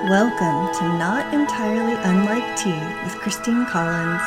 Welcome to Not Entirely Unlike Tea with Christine Collins.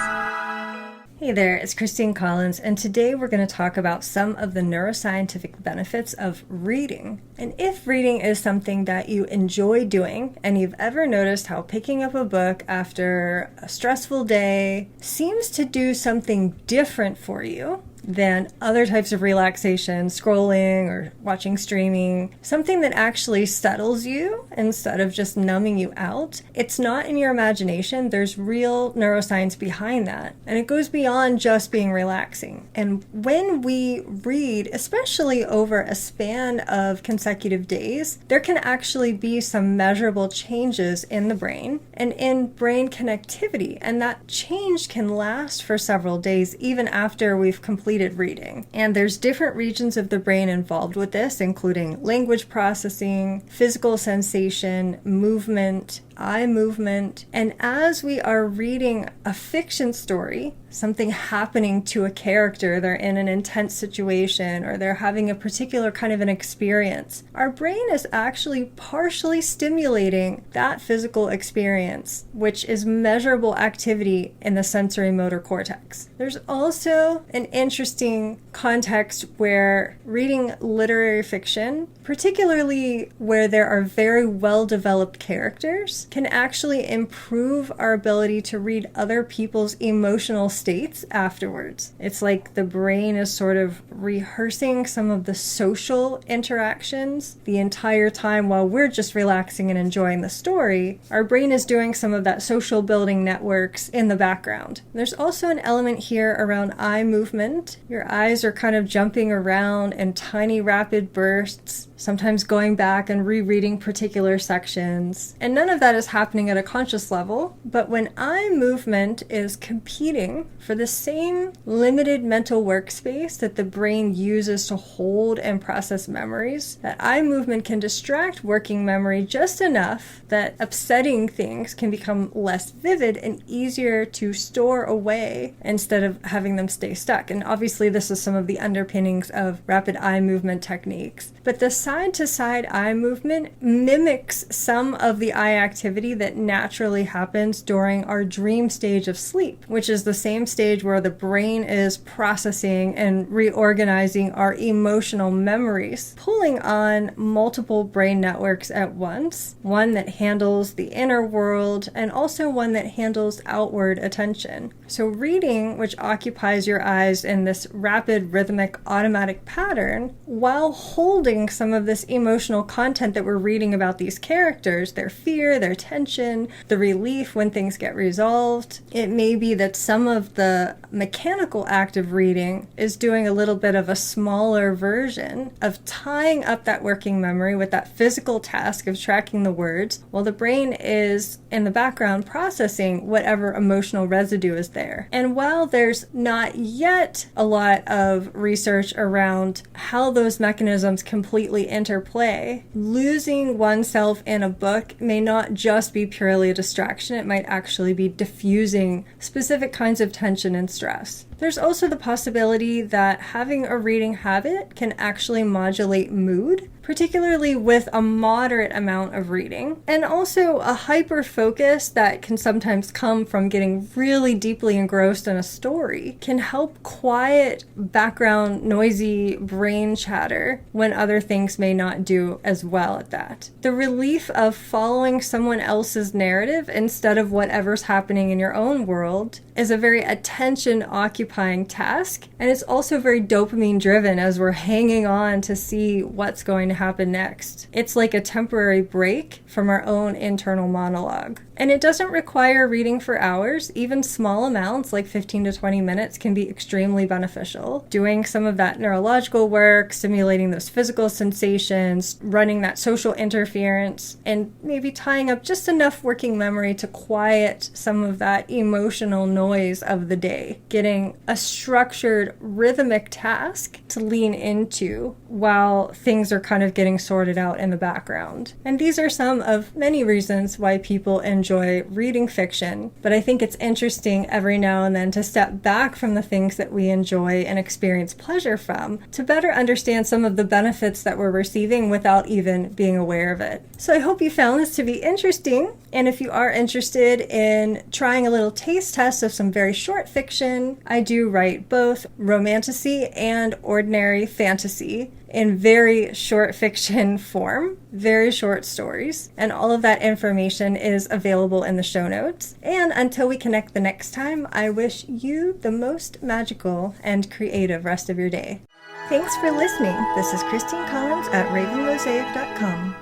Hey there, it's Christine Collins, and today we're going to talk about some of the neuroscientific benefits of reading. And if reading is something that you enjoy doing, and you've ever noticed how picking up a book after a stressful day seems to do something different for you than other types of relaxation, scrolling or watching streaming, something that actually settles you instead of just numbing you out. It's not in your imagination. There's real neuroscience behind that. And it goes beyond just being relaxing. And when we read, especially over a span of consecutive days, there can actually be some measurable changes in the brain and in brain connectivity. And that change can last for several days, even after we've completed reading. And there's different regions of the brain involved with this, including language processing, physical sensation, movement, eye movement. And as we are reading a fiction story, something happening to a character, they're in an intense situation or they're having a particular kind of an experience, our brain is actually partially stimulating that physical experience, which is measurable activity in the sensory motor cortex. There's also an interesting context where reading literary fiction, particularly where there are very well-developed characters, can actually improve our ability to read other people's emotional states afterwards. It's like the brain is sort of rehearsing some of the social interactions the entire time while we're just relaxing and enjoying the story. Our brain is doing some of that social building networks in the background. There's also an element here around eye movement. Your eyes are kind of jumping around in tiny rapid bursts, sometimes going back and rereading particular sections. And none of that is happening at a conscious level, but when eye movement is competing for the same limited mental workspace that the brain uses to hold and process memories, that eye movement can distract working memory just enough that upsetting things can become less vivid and easier to store away instead of having them stay stuck. And obviously this is some of the underpinnings of rapid eye movement techniques. But the side-to-side eye movement mimics some of the eye activity that naturally happens during our dream stage of sleep, which is the same stage where the brain is processing and reorganizing our emotional memories, pulling on multiple brain networks at once, one that handles the inner world and also one that handles outward attention. So reading, which occupies your eyes in this rapid, rhythmic, automatic pattern, while holding some of this emotional content that we're reading about these characters, their fear, their tension, the relief when things get resolved. It may be that some of the mechanical act of reading is doing a little bit of a smaller version of tying up that working memory with that physical task of tracking the words, while the brain is in the background processing whatever emotional residue is there. And while there's not yet a lot of research around how those mechanisms completely interplay, losing oneself in a book may not just be purely a distraction. It might actually be diffusing specific kinds of tension and stress. There's also the possibility that having a reading habit can actually modulate mood, particularly with a moderate amount of reading, and also a hyper focus that can sometimes come from getting really deeply engrossed in a story can help quiet background noisy brain chatter when other things may not do as well at that. The relief of following someone else's narrative instead of whatever's happening in your own world is a very attention occupying task, and it's also very dopamine driven as we're hanging on to see what's going to happen next. It's like a temporary break from our own internal monologue. And it doesn't require reading for hours. Even small amounts, like 15 to 20 minutes, can be extremely beneficial. Doing some of that neurological work, simulating those physical sensations, running that social interference, and maybe tying up just enough working memory to quiet some of that emotional noise of the day. Getting a structured, rhythmic task to lean into while things are kind of getting sorted out in the background. And these are some of many reasons why people enjoy enjoy reading fiction, but I think it's interesting every now and then to step back from the things that we enjoy and experience pleasure from to better understand some of the benefits that we're receiving without even being aware of it. So I hope you found this to be interesting, and if you are interested in trying a little taste test of some very short fiction, I do write both romantasy and ordinary fantasy in very short fiction form, very short stories, and all of that information is available in the show notes. And until we connect the next time, I wish you the most magical and creative rest of your day. Thanks for listening. This is Christine Collins at ravenmosaic.com.